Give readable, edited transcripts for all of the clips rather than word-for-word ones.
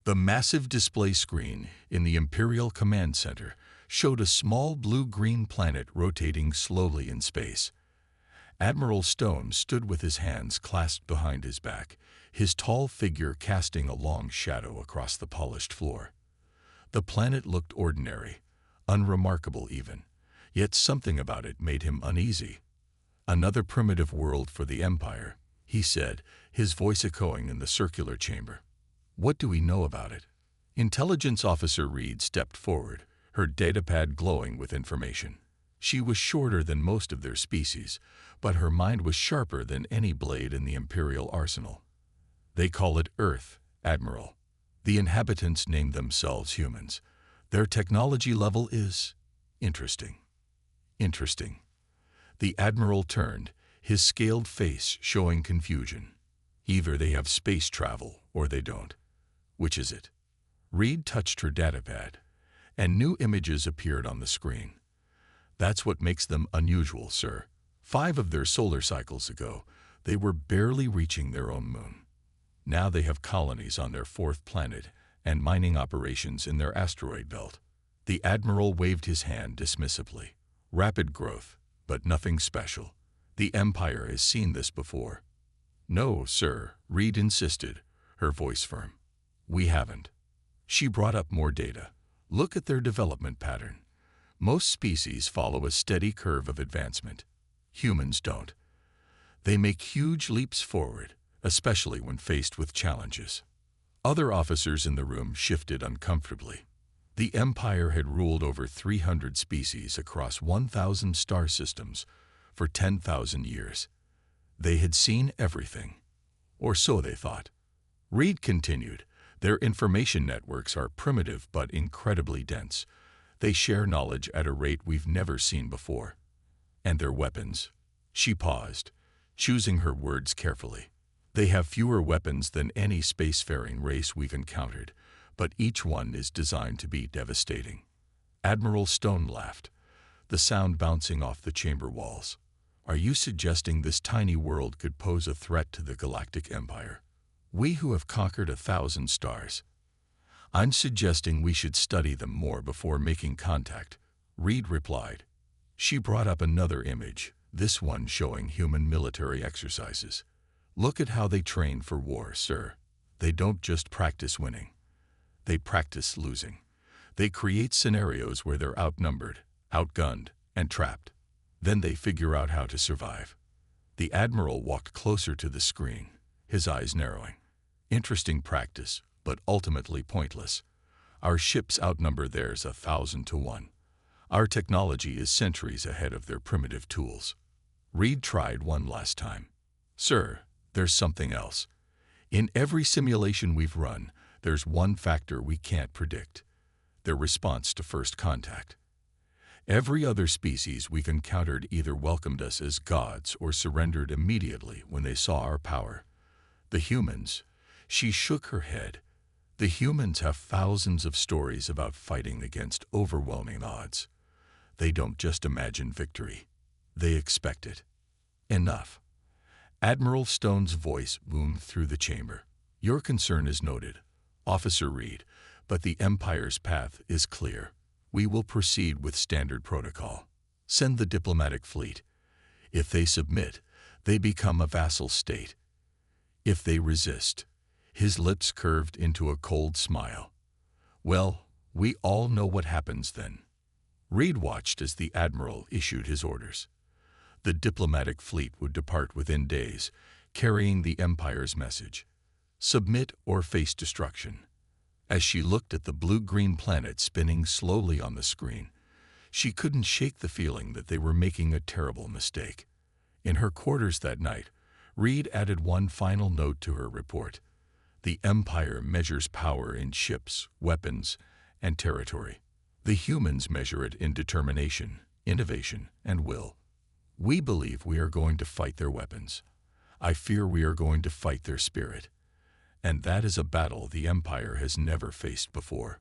The massive display screen in the Imperial Command Center showed a small blue-green planet rotating slowly in space. Admiral Stone stood with his hands clasped behind his back, his tall figure casting a long shadow across the polished floor. The planet looked ordinary, unremarkable even, yet something about it made him uneasy. "Another primitive world for the Empire," he said, his voice echoing in the circular chamber. "What do we know about it?" Intelligence Officer Reed stepped forward, her datapad glowing with information. She was shorter than most of their species, but her mind was sharper than any blade in the Imperial arsenal. "They call it Earth, Admiral. The inhabitants name themselves humans. Their technology level is interesting." Interesting. The Admiral turned, his scaled face showing confusion. Either they have space travel or they don't. Which is it? Reed touched her datapad, and new images appeared on the screen. "That's what makes them unusual, sir. 5 of their solar cycles ago, they were barely reaching their own moon. Now they have colonies on their 4th planet and mining operations in their asteroid belt." The Admiral waved his hand dismissively. "Rapid growth, but nothing special. The Empire has seen this before." "No, sir," Reed insisted, her voice firm. "We haven't." She brought up more data. "Look at their development pattern. Most species follow a steady curve of advancement. Humans don't. They make huge leaps forward, especially when faced with challenges." Other officers in the room shifted uncomfortably. The Empire had ruled over 300 species across 1,000 star systems for 10,000 years. They had seen everything. Or so they thought. Reed continued, "Their information networks are primitive but incredibly dense. They share knowledge at a rate we've never seen before. And their weapons." She paused, choosing her words carefully. "They have fewer weapons than any spacefaring race we've encountered, but each one is designed to be devastating." Admiral Stone laughed, the sound bouncing off the chamber walls. "Are you suggesting this tiny world could pose a threat to the Galactic Empire? We who have conquered 1,000 stars?" "I'm suggesting we should study them more before making contact," Reed replied. She brought up another image, this one showing human military exercises. "Look at how they train for war, sir. They don't just practice winning. They practice losing. They create scenarios where they're outnumbered, outgunned, and trapped. Then they figure out how to survive." The Admiral walked closer to the screen, his eyes narrowing. "Interesting practice, but ultimately pointless. Our ships outnumber theirs 1,000 to 1. Our technology is centuries ahead of their primitive tools." Reed tried one last time. "Sir, there's something else. In every simulation we've run, there's one factor we can't predict: their response to first contact. Every other species we've encountered either welcomed us as gods or surrendered immediately when they saw our power. The humans," she shook her head, "the humans have thousands of stories about fighting against overwhelming odds. They don't just imagine victory. They expect it." "Enough." Admiral Stone's voice boomed through the chamber. "Your concern is noted, Officer Reed, but the Empire's path is clear. We will proceed with standard protocol. Send the diplomatic fleet. If they submit, they become a vassal state. If they resist," his lips curved into a cold smile, "well, we all know what happens then." Reed watched as the Admiral issued his orders. The diplomatic fleet would depart within days, carrying the Empire's message: submit or face destruction. As she looked at the blue-green planet spinning slowly on the screen, she couldn't shake the feeling that they were making a terrible mistake. In her quarters that night, Reed added one final note to her report: "The Empire measures power in ships, weapons, and territory. The humans measure it in determination, innovation, and will. We believe we are going to fight their weapons. I fear we are going to fight their spirit. And that is a battle the Empire has never faced before."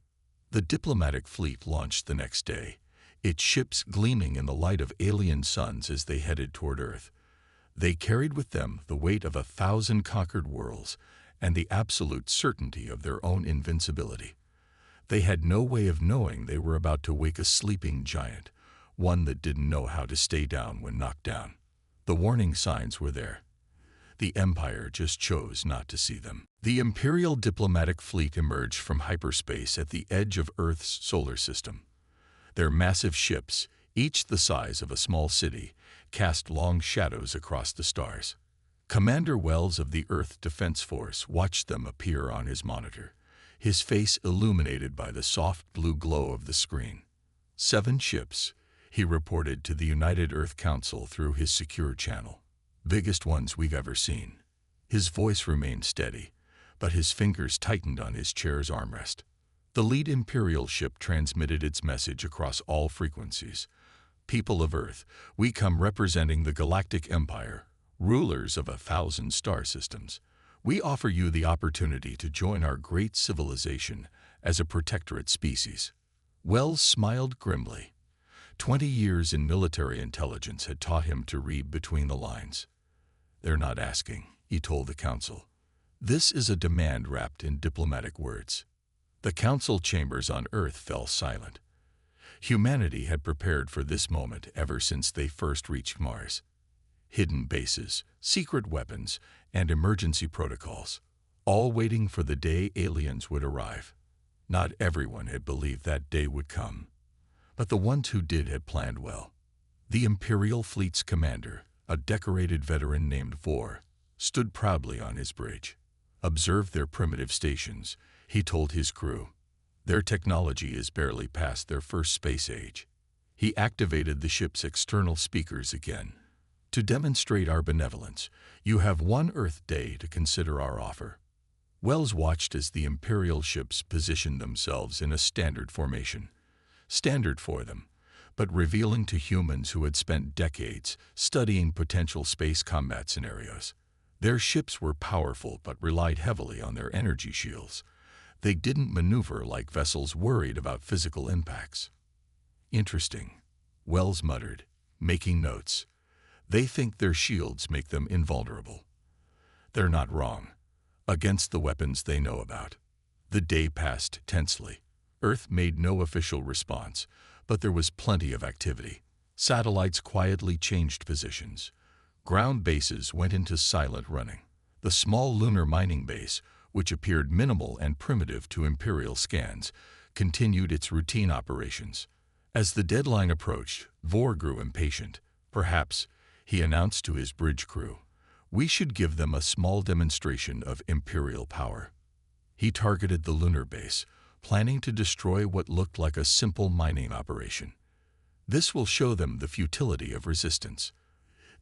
The diplomatic fleet launched the next day, its ships gleaming in the light of alien suns as they headed toward Earth. They carried with them the weight of 1,000 conquered worlds and the absolute certainty of their own invincibility. They had no way of knowing they were about to wake a sleeping giant, one that didn't know how to stay down when knocked down. The warning signs were there. The Empire just chose not to see them. The Imperial diplomatic fleet emerged from hyperspace at the edge of Earth's solar system. Their massive ships, each the size of a small city, cast long shadows across the stars. Commander Wells of the Earth Defense Force watched them appear on his monitor, his face illuminated by the soft blue glow of the screen. 7 ships, he reported to the United Earth Council through his secure channel. Biggest ones we've ever seen. His voice remained steady, but his fingers tightened on his chair's armrest. The lead Imperial ship transmitted its message across all frequencies. People of Earth, we come representing the Galactic Empire, rulers of 1,000 star systems. We offer you the opportunity to join our great civilization as a protectorate species. Wells smiled grimly. 20 years in military intelligence had taught him to read between the lines. They're not asking, he told the council. This is a demand wrapped in diplomatic words. The council chambers on Earth fell silent. Humanity had prepared for this moment ever since they first reached Mars. Hidden bases, secret weapons, and emergency protocols, all waiting for the day aliens would arrive. Not everyone had believed that day would come, but the ones who did had planned well. The Imperial fleet's commander, a decorated veteran named Vor, stood proudly on his bridge. Observe their primitive stations, he told his crew. Their technology is barely past their first space age. He activated the ship's external speakers again. To demonstrate our benevolence, you have 1 Earth day to consider our offer. Wells watched as the Imperial ships positioned themselves in a standard formation. Standard for them, but revealing to humans who had spent decades studying potential space combat scenarios. Their ships were powerful but relied heavily on their energy shields. They didn't maneuver like vessels worried about physical impacts. Interesting, Wells muttered, making notes. They think their shields make them invulnerable. They're not wrong. Against the weapons they know about. The day passed tensely. Earth made no official response, but there was plenty of activity. Satellites quietly changed positions. Ground bases went into silent running. The small lunar mining base, which appeared minimal and primitive to Imperial scans, continued its routine operations. As the deadline approached, Vor grew impatient. Perhaps, he announced to his bridge crew, we should give them a small demonstration of Imperial power. He targeted the lunar base, planning to destroy what looked like a simple mining operation. This will show them the futility of resistance.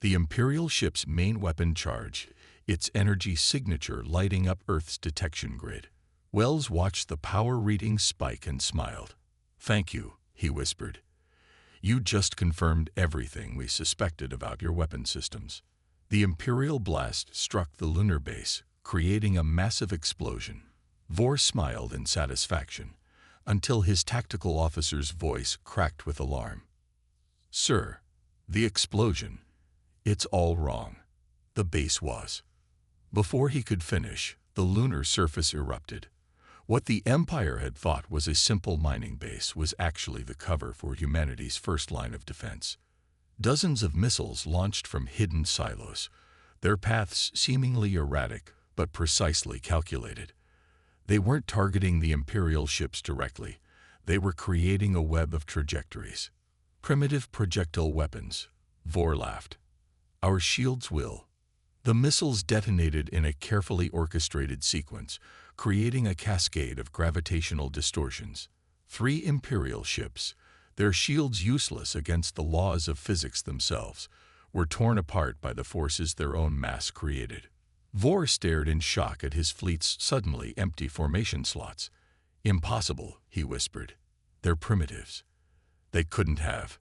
The Imperial ship's main weapon charged, its energy signature lighting up Earth's detection grid. Wells watched the power reading spike and smiled. Thank you, he whispered. You just confirmed everything we suspected about your weapon systems. The Imperial blast struck the lunar base, creating a massive explosion. Vor smiled in satisfaction, until his tactical officer's voice cracked with alarm. Sir, the explosion. It's all wrong. The base was. Before he could finish, the lunar surface erupted. What the Empire had thought was a simple mining base was actually the cover for humanity's first line of defense. Dozens of missiles launched from hidden silos, their paths seemingly erratic but precisely calculated. They weren't targeting the Imperial ships directly. They were creating a web of trajectories. Primitive projectile weapons, Vor laughed. Our shields will. The missiles detonated in a carefully orchestrated sequence, creating a cascade of gravitational distortions. 3 Imperial ships, their shields useless against the laws of physics themselves, were torn apart by the forces their own mass created. Vor stared in shock at his fleet's suddenly empty formation slots. Impossible, he whispered. They're primitives. They couldn't have.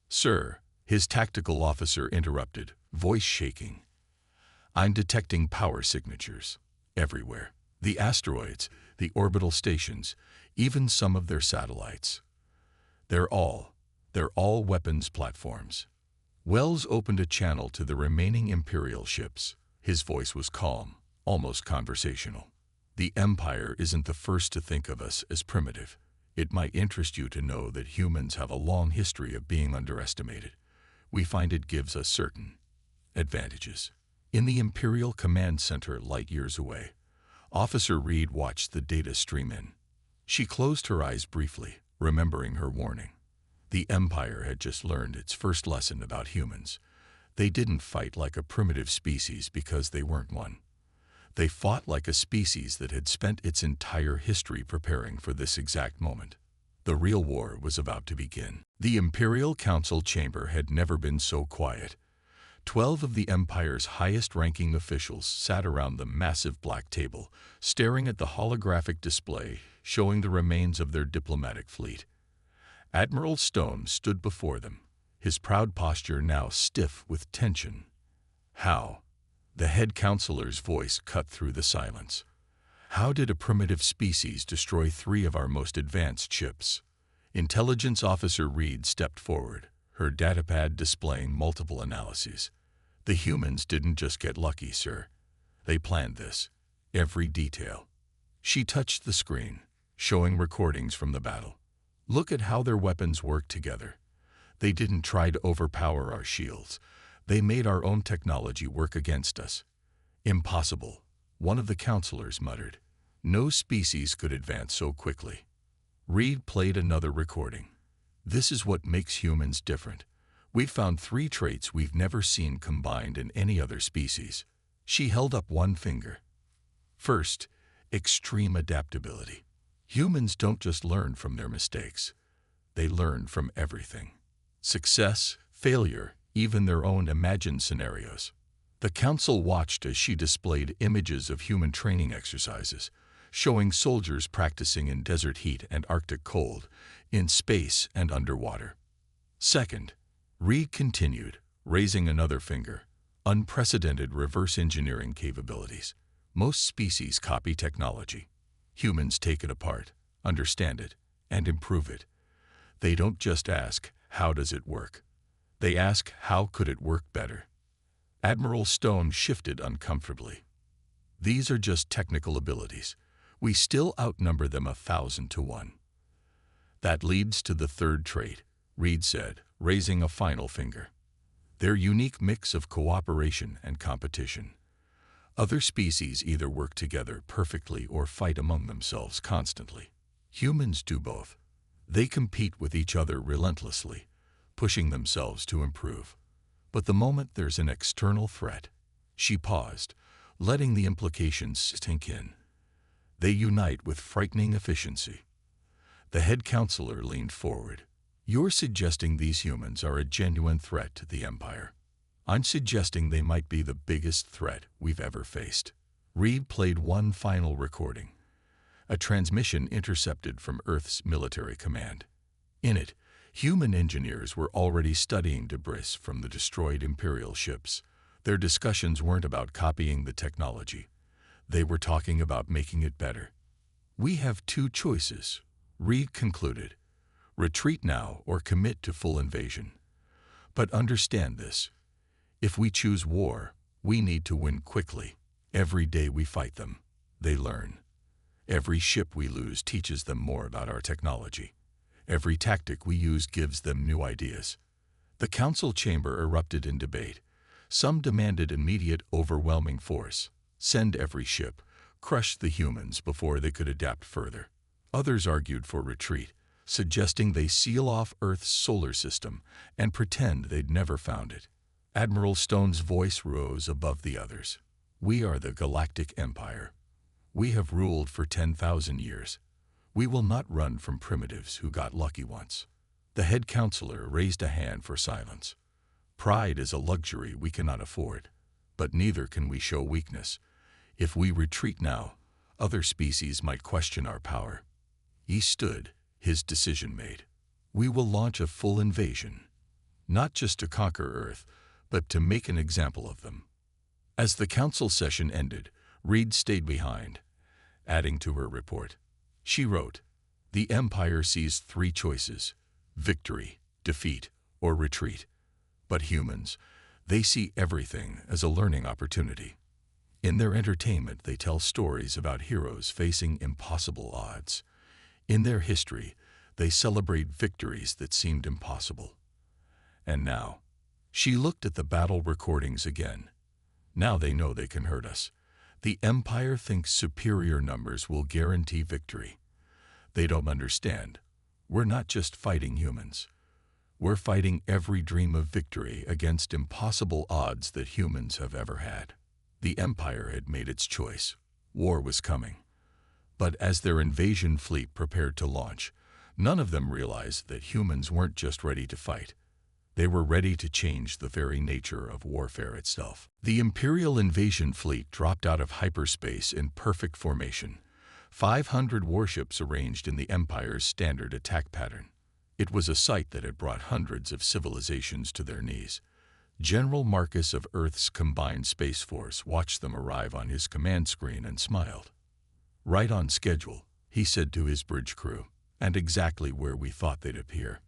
Sir, his tactical officer interrupted, voice shaking. I'm detecting power signatures everywhere. The asteroids, the orbital stations, even some of their satellites. They're all weapons platforms. Wells opened a channel to the remaining Imperial ships. His voice was calm. almost conversational. The Empire isn't the first to think of us as primitive. It might interest you to know that humans have a long history of being underestimated. We find it gives us certain advantages. In the Imperial Command Center light years away, Officer Reed watched the data stream in. She closed her eyes briefly, remembering her warning. The Empire had just learned its first lesson about humans. They didn't fight like a primitive species because they weren't one. They fought like a species that had spent its entire history preparing for this exact moment. The real war was about to begin. The Imperial Council chamber had never been so quiet. 12 of the Empire's highest-ranking officials sat around the massive black table, staring at the holographic display showing the remains of their diplomatic fleet. Admiral Stone stood before them, his proud posture now stiff with tension. How? The head counselor's voice cut through the silence. How did a primitive species destroy 3 of our most advanced ships? Intelligence Officer Reed stepped forward, her datapad displaying multiple analyses. The humans didn't just get lucky, sir. They planned this. Every detail. She touched the screen, showing recordings from the battle. Look at how their weapons work together. They didn't try to overpower our shields. They made our own technology work against us. Impossible, one of the counselors muttered. No species could advance so quickly. Reed played another recording. This is what makes humans different. We've found 3 traits we've never seen combined in any other species. She held up one finger. First, extreme adaptability. Humans don't just learn from their mistakes. They learn from everything. Success, failure, even their own imagined scenarios. The council watched as she displayed images of human training exercises, showing soldiers practicing in desert heat and Arctic cold, in space and underwater. Second, Reed continued, raising another finger. Unprecedented reverse engineering capabilities. Most species copy technology. Humans take it apart, understand it, and improve it. They don't just ask, how does it work? They ask, how could it work better? Admiral Stone shifted uncomfortably. These are just technical abilities. We still outnumber them 1,000 to 1. That leads to the third trait, Reed said, raising a final finger. Their unique mix of cooperation and competition. Other species either work together perfectly or fight among themselves constantly. Humans do both. They compete with each other relentlessly, pushing themselves to improve. But the moment there's an external threat, she paused, letting the implications sink in. They unite with frightening efficiency. The head counselor leaned forward. You're suggesting these humans are a genuine threat to the Empire. I'm suggesting they might be the biggest threat we've ever faced. Reed played one final recording, a transmission intercepted from Earth's military command. In it, human engineers were already studying debris from the destroyed Imperial ships. Their discussions weren't about copying the technology. They were talking about making it better. We have 2 choices, Reed concluded. Retreat now or commit to full invasion. But understand this. If we choose war, we need to win quickly. Every day we fight them, they learn. Every ship we lose teaches them more about our technology. Every tactic we use gives them new ideas. The council chamber erupted in debate. Some demanded immediate, overwhelming force. Send every ship. Crush the humans before they could adapt further. Others argued for retreat, suggesting they seal off Earth's solar system and pretend they'd never found it. Admiral Stone's voice rose above the others. We are the Galactic Empire. We have ruled for 10,000 years. We will not run from primitives who got lucky once. The head counselor raised a hand for silence. Pride is a luxury we cannot afford, but neither can we show weakness. If we retreat now, other species might question our power. He stood, his decision made. We will launch a full invasion, not just to conquer Earth, but to make an example of them. As the council session ended, Reed stayed behind, adding to her report. She wrote, "The Empire sees 3 choices: victory, defeat, or retreat. But humans, they see everything as a learning opportunity. In their entertainment, they tell stories about heroes facing impossible odds. In their history, they celebrate victories that seemed impossible. And now, she looked at the battle recordings again. Now they know they can hurt us. The Empire thinks superior numbers will guarantee victory. They don't understand. We're not just fighting humans. We're fighting every dream of victory against impossible odds that humans have ever had. The Empire had made its choice. War was coming. But as their invasion fleet prepared to launch, none of them realized that humans weren't just ready to fight. They were ready to change the very nature of warfare itself. The Imperial invasion fleet dropped out of hyperspace in perfect formation, 500 warships arranged in the Empire's standard attack pattern. It was a sight that had brought hundreds of civilizations to their knees. General Marcus of Earth's combined space force watched them arrive on his command screen and smiled. "Right on schedule," he said to his bridge crew, "and exactly where we thought they'd appear."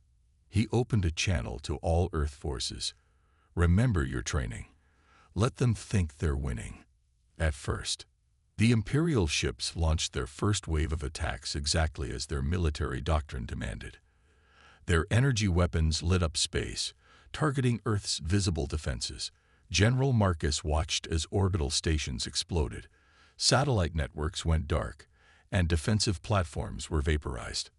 He opened a channel to all Earth forces. "Remember your training. Let them think they're winning." At first, the Imperial ships launched their first wave of attacks exactly as their military doctrine demanded. Their energy weapons lit up space, targeting Earth's visible defenses. General Marcus watched as orbital stations exploded, satellite networks went dark, and defensive platforms were vaporized.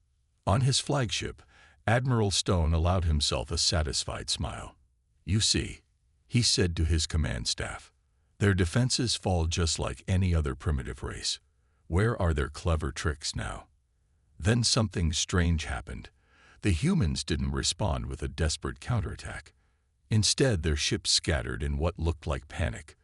On his flagship, Admiral Stone allowed himself a satisfied smile. "You see," he said to his command staff, "their defenses fall just like any other primitive race. Where are their clever tricks now?" Then something strange happened. The humans didn't respond with a desperate counterattack. Instead, their ships scattered in what looked like panic.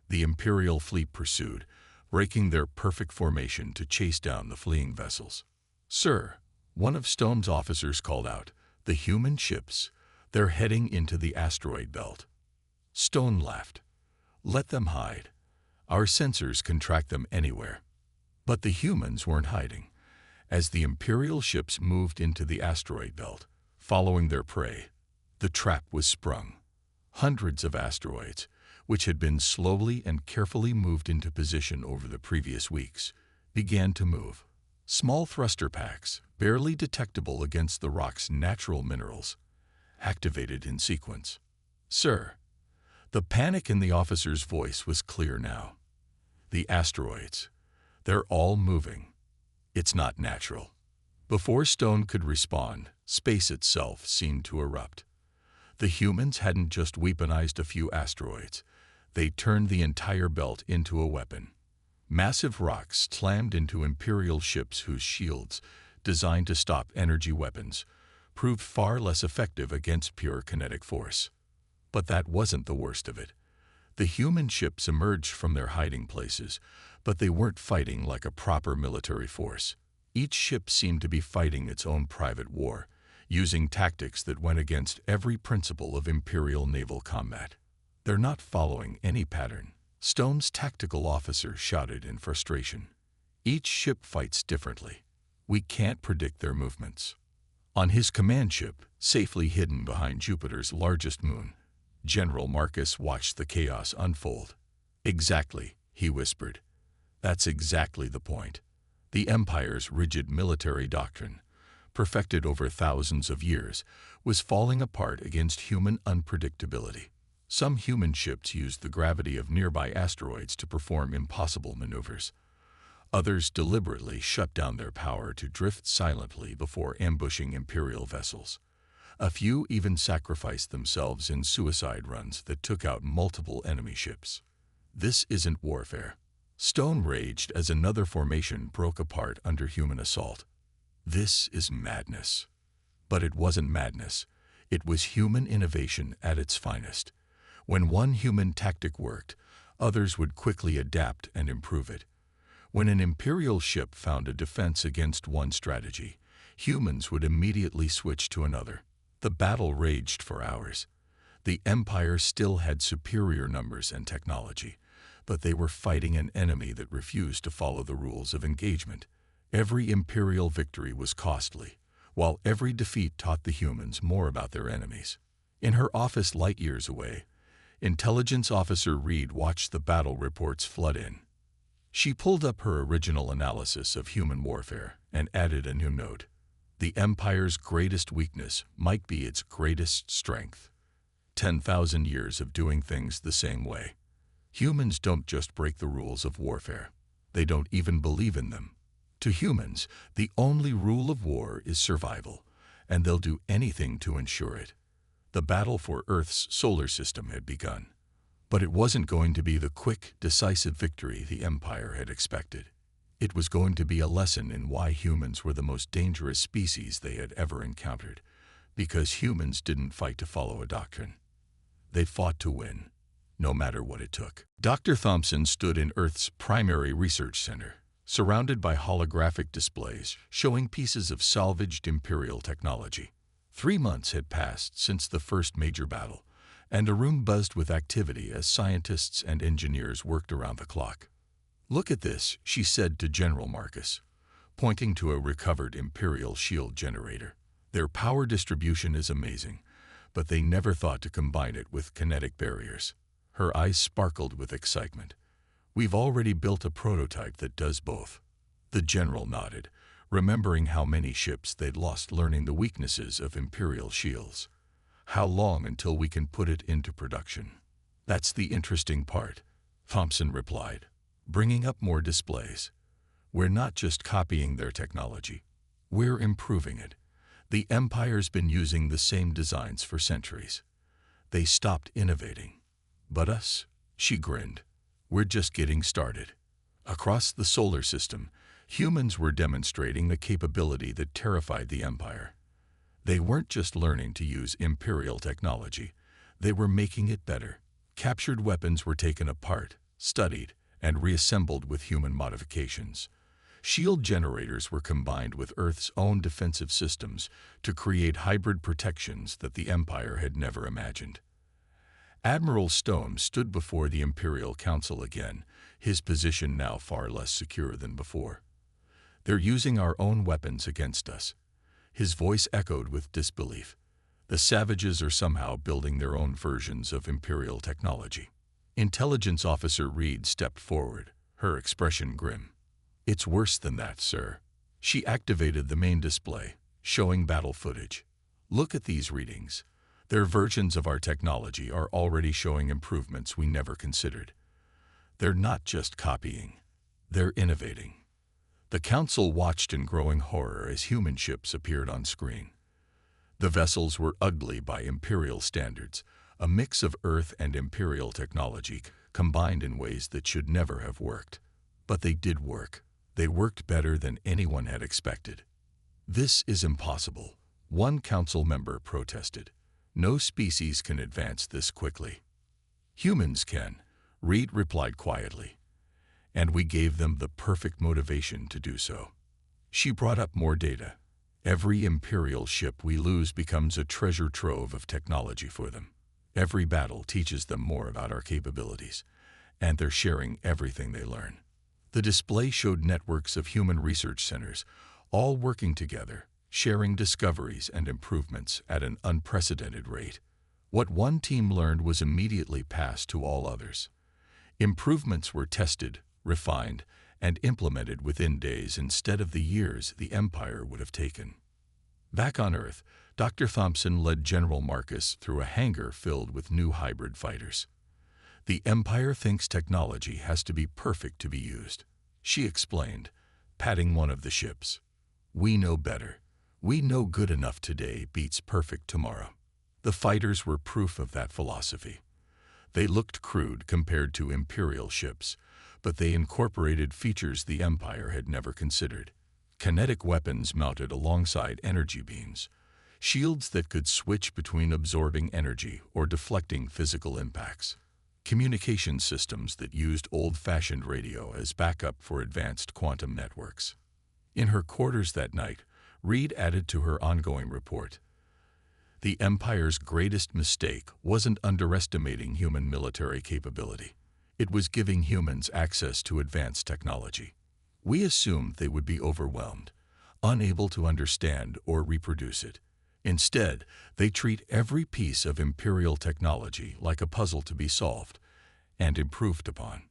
The Imperial fleet pursued, breaking their perfect formation to chase down the fleeing vessels. "Sir," one of Stone's officers called out, "the human ships, they're heading into the asteroid belt." Stone laughed. "Let them hide. Our sensors can track them anywhere." But the humans weren't hiding. As the Imperial ships moved into the asteroid belt, following their prey, the trap was sprung. Hundreds of asteroids, which had been slowly and carefully moved into position over the previous weeks, began to move. Small thruster packs, barely detectable against the rock's natural minerals, activated in sequence. "Sir," the panic in the officer's voice was clear now. "The asteroids, they're all moving. It's not natural." Before Stone could respond, space itself seemed to erupt. The humans hadn't just weaponized a few asteroids. They turned the entire belt into a weapon. Massive rocks slammed into Imperial ships whose shields, designed to stop energy weapons, proved far less effective against pure kinetic force. But that wasn't the worst of it. The human ships emerged from their hiding places, but they weren't fighting like a proper military force. Each ship seemed to be fighting its own private war, using tactics that went against every principle of Imperial naval combat. "They're not following any pattern," Stone's tactical officer shouted in frustration. "Each ship fights differently. We can't predict their movements." On his command ship, safely hidden behind Jupiter's largest moon, General Marcus watched the chaos unfold. "Exactly," he whispered. "That's exactly the point. The Empire's rigid military doctrine, perfected over thousands of years, was falling apart against human unpredictability. Some human ships used the gravity of nearby asteroids to perform impossible maneuvers. Others deliberately shut down their power to drift silently before ambushing Imperial vessels. A few even sacrificed themselves in suicide runs that took out multiple enemy ships. This isn't warfare." Stone raged as another formation broke apart under human assault. "This is madness." But it wasn't madness. It was human innovation at its finest. When one human tactic worked, others would quickly adapt and improve it. When an Imperial ship found a defense against one strategy, humans would immediately switch to another. The battle raged for hours. The Empire still had superior numbers and technology, but they were fighting an enemy that refused to follow the rules of engagement. Every Imperial victory was costly, while every defeat taught the humans more about their enemies. In her office light years away, Intelligence Officer Reed watched the battle reports flood in. She pulled up her original analysis of human warfare and added a new note. The Empire's greatest weakness might be its greatest strength. 10,000 years of doing things the same way. Humans don't just break the rules of warfare. They don't even believe in them. To humans, the only rule of war is survival, and they'll do anything to ensure it. The battle for Earth's solar system had begun. But it wasn't going to be the quick, decisive victory the Empire had expected. It was going to be a lesson in why humans were the most dangerous species they had ever encountered, because humans didn't fight to follow a doctrine. They fought to win, no matter what it took. Dr. Thompson stood in Earth's primary research center, surrounded by holographic displays showing pieces of salvaged Imperial technology. 3 months had passed since the first major battle, and the room buzzed with activity as scientists and engineers worked around the clock. "Look at this," she said to General Marcus, pointing to a recovered Imperial shield generator. "Their power distribution is amazing, but they never thought to combine it with kinetic barriers." Her eyes sparkled with excitement. "We've already built a prototype that does both." The general nodded, remembering how many ships they'd lost learning the weaknesses of Imperial shields. "How long until we can put it into production?" "That's the interesting part," Thompson replied, bringing up more displays. "We're not just copying their technology. We're improving it. The Empire's been using the same designs for centuries. They stopped innovating. But us," she grinned, "we're just getting started." Across the solar system, humans were demonstrating a capability that terrified the Empire. They weren't just learning to use Imperial technology. They were making it better. Captured weapons were taken apart, studied, and reassembled with human modifications. Shield generators were combined with Earth's own defensive systems to create hybrid protections that the Empire had never imagined. Admiral Stone stood before the Imperial Council again, his position now far less secure than before. "They're using our own weapons against us." His voice echoed with disbelief. "The savages are somehow building their own versions of Imperial technology." Intelligence Officer Reed stepped forward, her expression grim. "It's worse than that, sir." She activated the main display, showing battle footage. "Look at these readings. Their versions of our technology are already showing improvements we never considered. They're not just copying, they're innovating." The Council watched in growing horror as human ships appeared on screen. The vessels were ugly by Imperial standards, a mix of Earth and Imperial technology combined in ways that should never have worked. But they did work. They worked better than anyone had expected. "This is impossible," one Council member protested. "No species can advance this quickly." "Humans can," Reed replied quietly. "And we gave them the perfect motivation to do so." She brought up more data. "Every Imperial ship we lose becomes a treasure trove of technology for them. Every battle teaches them more about our capabilities, and they're sharing everything they learn." The display showed networks of human research centers, all working together, sharing discoveries and improvements at an unprecedented rate. What one team learned was immediately passed to all others. Improvements were tested, refined, and implemented within days instead of the years the Empire would have taken. Back on Earth, Dr. Thompson led General Marcus through a hangar filled with new hybrid fighters. "The Empire thinks technology has to be perfect to be used," she explained, patting one of the ships. "We know better. We know good enough today beats perfect tomorrow." The fighters were proof of that philosophy. They looked crude compared to Imperial ships, but they incorporated features the Empire had never considered. Kinetic weapons mounted alongside energy beams, shields that could switch between absorbing energy or deflecting physical impacts, communication systems that used old-fashioned radio as backup for advanced quantum networks. In her quarters that night, Reed added to her ongoing report. "The Empire's greatest mistake wasn't underestimating human military capability. It was giving humans access to advanced technology. We assumed they would be overwhelmed, unable to understand or reproduce it. Instead, they treat every piece of Imperial technology like a puzzle to be solved and improved upon.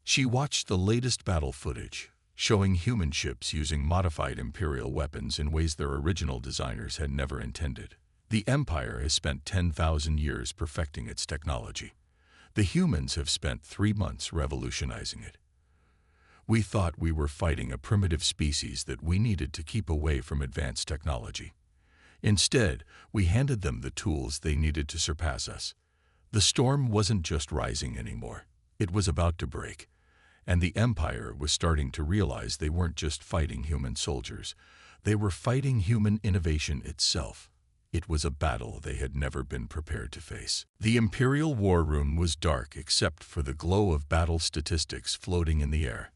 She watched the latest battle footage, showing human ships using modified Imperial weapons in ways their original designers had never intended. The Empire has spent 10,000 years perfecting its technology. The humans have spent 3 months revolutionizing it. We thought we were fighting a primitive species that we needed to keep away from advanced technology. Instead, we handed them the tools they needed to surpass us. The storm wasn't just rising anymore. It was about to break. And the Empire was starting to realize they weren't just fighting human soldiers. They were fighting human innovation itself. It was a battle they had never been prepared to face. The Imperial War Room was dark except for the glow of battle statistics floating in the air.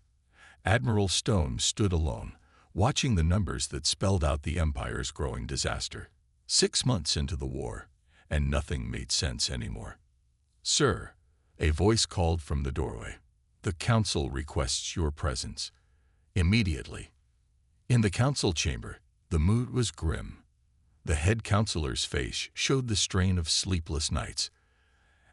Admiral Stone stood alone, watching the numbers that spelled out the Empire's growing disaster. 6 months into the war, and nothing made sense anymore. "Sir," a voice called from the doorway. "The Council requests your presence." Immediately. In the Council chamber, the mood was grim. The head counselor's face showed the strain of sleepless nights.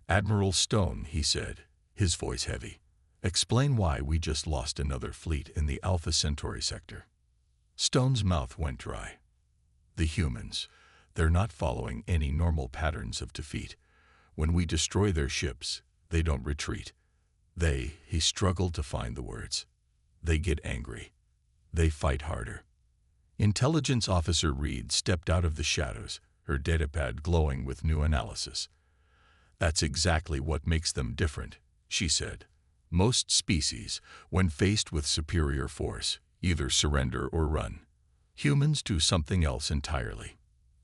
"Admiral Stone," he said, his voice heavy, "explain why we just lost another fleet in the Alpha Centauri sector." Stone's mouth went dry. "The humans, they're not following any normal patterns of defeat. When we destroy their ships, they don't retreat. He struggled to find the words. They get angry. They fight harder." Intelligence Officer Reed stepped out of the shadows, her datapad glowing with new analysis. "That's exactly what makes them different," she said. "Most species, when faced with superior force, either surrender or run. Humans do something else entirely."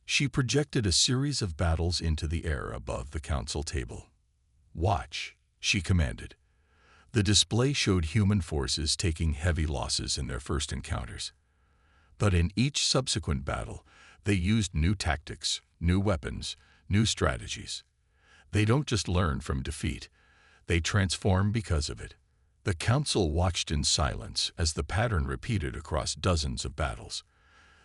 She projected a series of battles into the air above the council table. "Watch," she commanded. The display showed human forces taking heavy losses in their first encounters. But in each subsequent battle, they used new tactics, new weapons, new strategies. They don't just learn from defeat, they transform because of it. The council watched in silence as the pattern repeated across dozens of battles.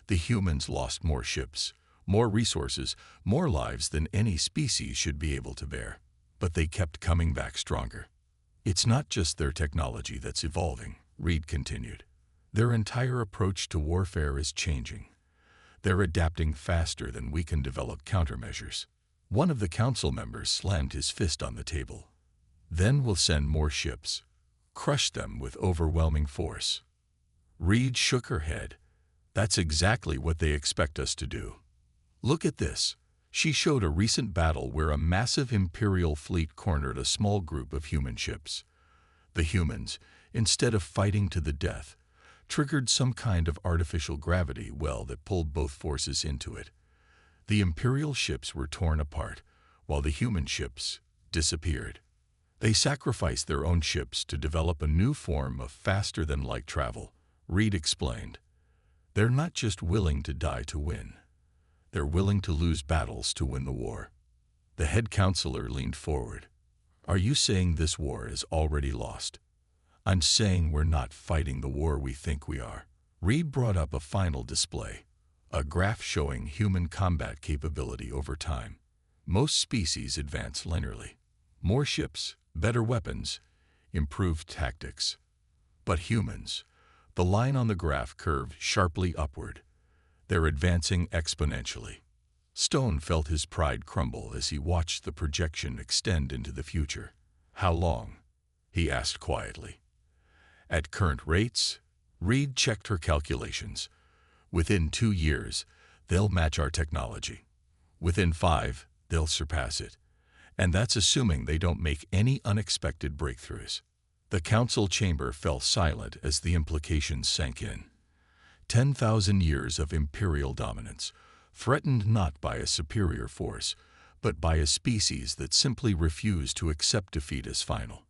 The humans lost more ships, more resources, more lives than any species should be able to bear. But they kept coming back stronger. "It's not just their technology that's evolving," Reed continued. "Their entire approach to warfare is changing. They're adapting faster than we can develop countermeasures." One of the council members slammed his fist on the table. "Then we'll send more ships. Crush them with overwhelming force." Reed shook her head. "That's exactly what they expect us to do. Look at this." She showed a recent battle where a massive Imperial fleet cornered a small group of human ships. The humans, instead of fighting to the death, triggered some kind of artificial gravity well that pulled both forces into it. The Imperial ships were torn apart, while the human ships disappeared. They sacrificed their own ships to develop a new form of faster-than-light travel, Reed explained. "They're not just willing to die to win. They're willing to lose battles to win the war." The head counselor leaned forward. "Are you saying this war is already lost?" "I'm saying we're not fighting the war we think we are." Reed brought up a final display, a graph showing human combat capability over time. Most species advance linearly. More ships, better weapons, improved tactics. But humans, the line on the graph curved sharply upward. They're advancing exponentially. Stone felt his pride crumble as he watched the projection extend into the future. "How long?" he asked quietly. "At current rates," Reed checked her calculations. "Within 2 years, they'll match our technology. Within 5, they'll surpass it. And that's assuming they don't make any unexpected breakthroughs." The council chamber fell silent as the implications sank in. 10,000 years of Imperial dominance, threatened not by a superior force, but by a species that simply refused to accept defeat as final.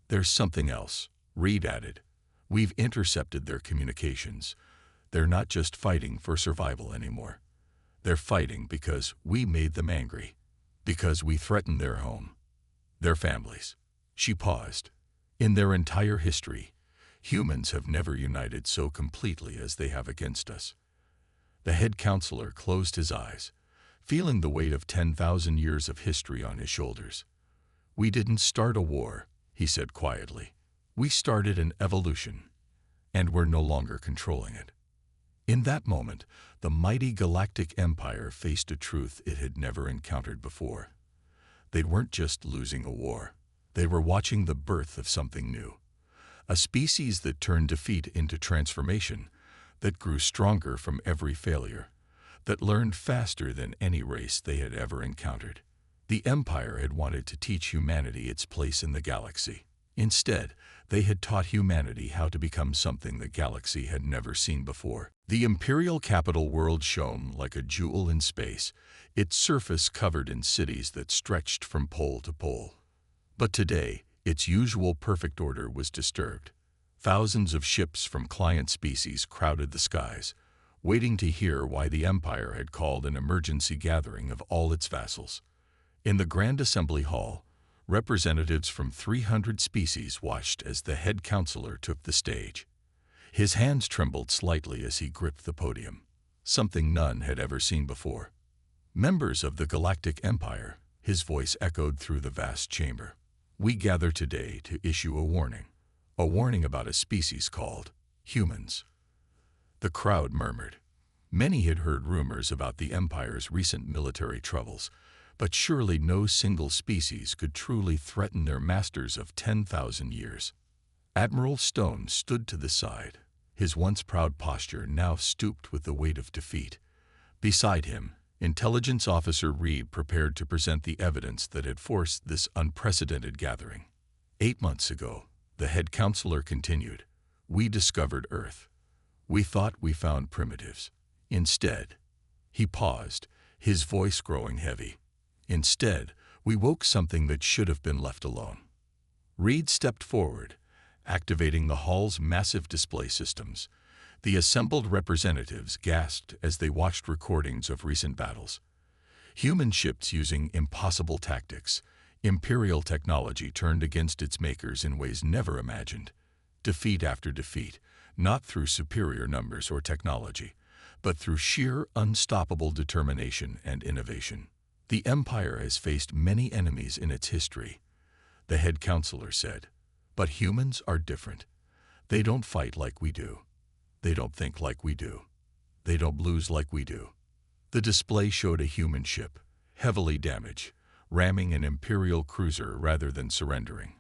"There's something else," Reed added. "We've intercepted their communications. They're not just fighting for survival anymore. They're fighting because we made them angry, because we threatened their home, their families." She paused. "In their entire history, humans have never united so completely as they have against us." The head counselor closed his eyes. feeling the weight of 10,000 years of history on his shoulders. "We didn't start a war," he said quietly. "We started an evolution, and we're no longer controlling it." In that moment, the mighty Galactic Empire faced a truth it had never encountered before. They weren't just losing a war. They were watching the birth of something new. A species that turned defeat into transformation, that grew stronger from every failure, that learned faster than any race they had ever encountered. The Empire had wanted to teach humanity its place in the galaxy. Instead, they had taught humanity how to become something the galaxy had never seen before. The Imperial capital world shone like a jewel in space, its surface covered in cities that stretched from pole to pole. But today, its usual perfect order was disturbed. Thousands of ships from client species crowded the skies, waiting to hear why the Empire had called an emergency gathering of all its vassals. In the Grand Assembly Hall, representatives from 300 species watched as the head counselor took the stage. His hands trembled slightly as he gripped the podium, something none had ever seen before. "Members of the Galactic Empire," his voice echoed through the vast chamber. "We gather today to issue a warning about a species called humans." The crowd murmured. Many had heard rumors about the Empire's recent military troubles, but surely no single species could truly threaten their masters of 10,000 years. Admiral Stone stood to the side, his once proud posture now stooped with the weight of defeat. Beside him, Intelligence Officer Reed prepared to present the evidence that had forced this unprecedented gathering. 8 months ago, the head counselor continued, "We discovered Earth. We thought we found primitives. Instead," he paused, his voice growing heavy, "instead, we woke something that should have been left alone." Reed stepped forward, activating the hall's massive display systems. The assembled representatives gasped as they watched recordings of recent battles. Human ships using impossible tactics, Imperial technology turned against its makers in ways never imagined. Defeat after defeat, not through superior numbers or technology, but through sheer unstoppable determination and innovation. "The Empire has faced many enemies in its history," the head counselor said. "But humans are different. They don't fight like we do. They don't think like we do. They don't lose like we do." The display showed a human ship, heavily damaged, ramming an Imperial cruiser rather than surrendering.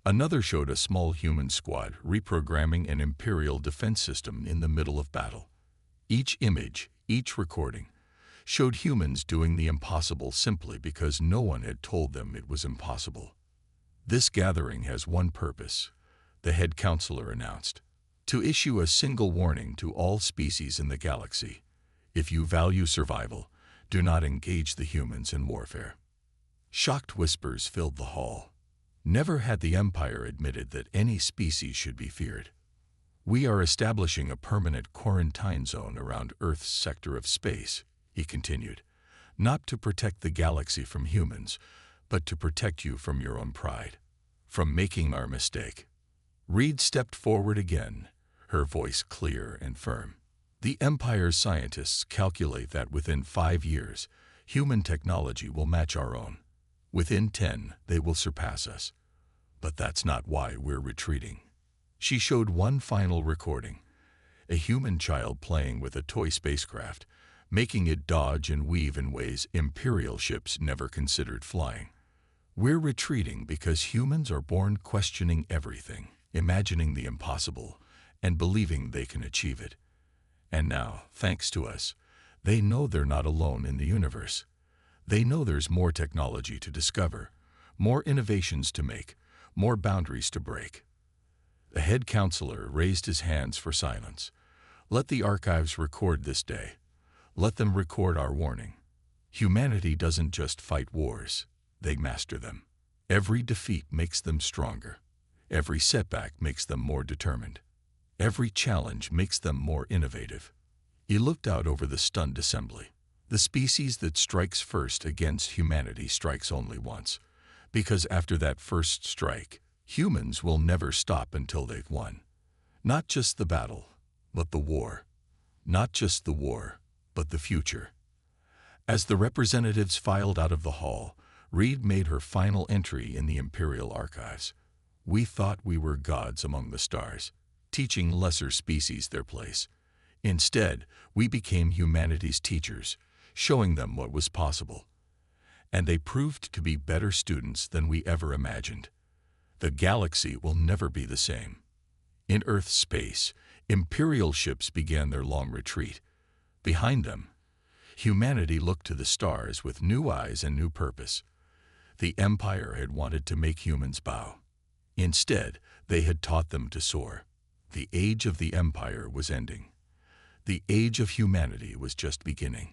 Another showed a small human squad reprogramming an Imperial defense system in the middle of battle. Each image, each recording, showed humans doing the impossible simply because no one had told them it was impossible. "This gathering has one purpose," the head counselor announced, "to issue a single warning to all species in the galaxy. If you value survival, do not engage the humans in warfare." Shocked whispers filled the hall. Never had the Empire admitted that any species should be feared. "We are establishing a permanent quarantine zone around Earth's sector of space," he continued, "not to protect the galaxy from humans, but to protect you from your own pride, from making our mistake." Reed stepped forward again, her voice clear and firm. "The Empire's scientists calculate that within 5 years, human technology will match our own. Within 10, they will surpass us. But that's not why we're retreating." She showed one final recording, a human child playing with a toy spacecraft, making it dodge and weave in ways Imperial ships never considered flying. "We're retreating because humans are born questioning everything, imagining the impossible, and believing they can achieve it. And now, thanks to us, they know they're not alone in the universe. They know there's more technology to discover, more innovations to make, more boundaries to break." The head counselor raised his hands for silence. "Let the archives record this day. Let them record our warning. Humanity doesn't just fight wars, they master them. Every defeat makes them stronger. Every setback makes them more determined. Every challenge makes them more innovative." He looked out over the stunned assembly. "The species that strikes first against humanity strikes only once, because after that first strike, humans will never stop until they've won. Not just the battle, but the war. Not just the war, but the future." As the representatives filed out of the hall, Reed made her final entry in the Imperial archives. We thought we were gods among the stars, teaching lesser species their place. Instead, we became humanity's teachers, showing them what was possible. And they proved to be better students than we ever imagined. The galaxy will never be the same. In Earth's space, Imperial ships began their long retreat. Behind them, humanity looked to the stars with new eyes and new purpose. The Empire had wanted to make humans bow. Instead, they had taught them to soar. The age of the Empire was ending. The age of humanity was just beginning.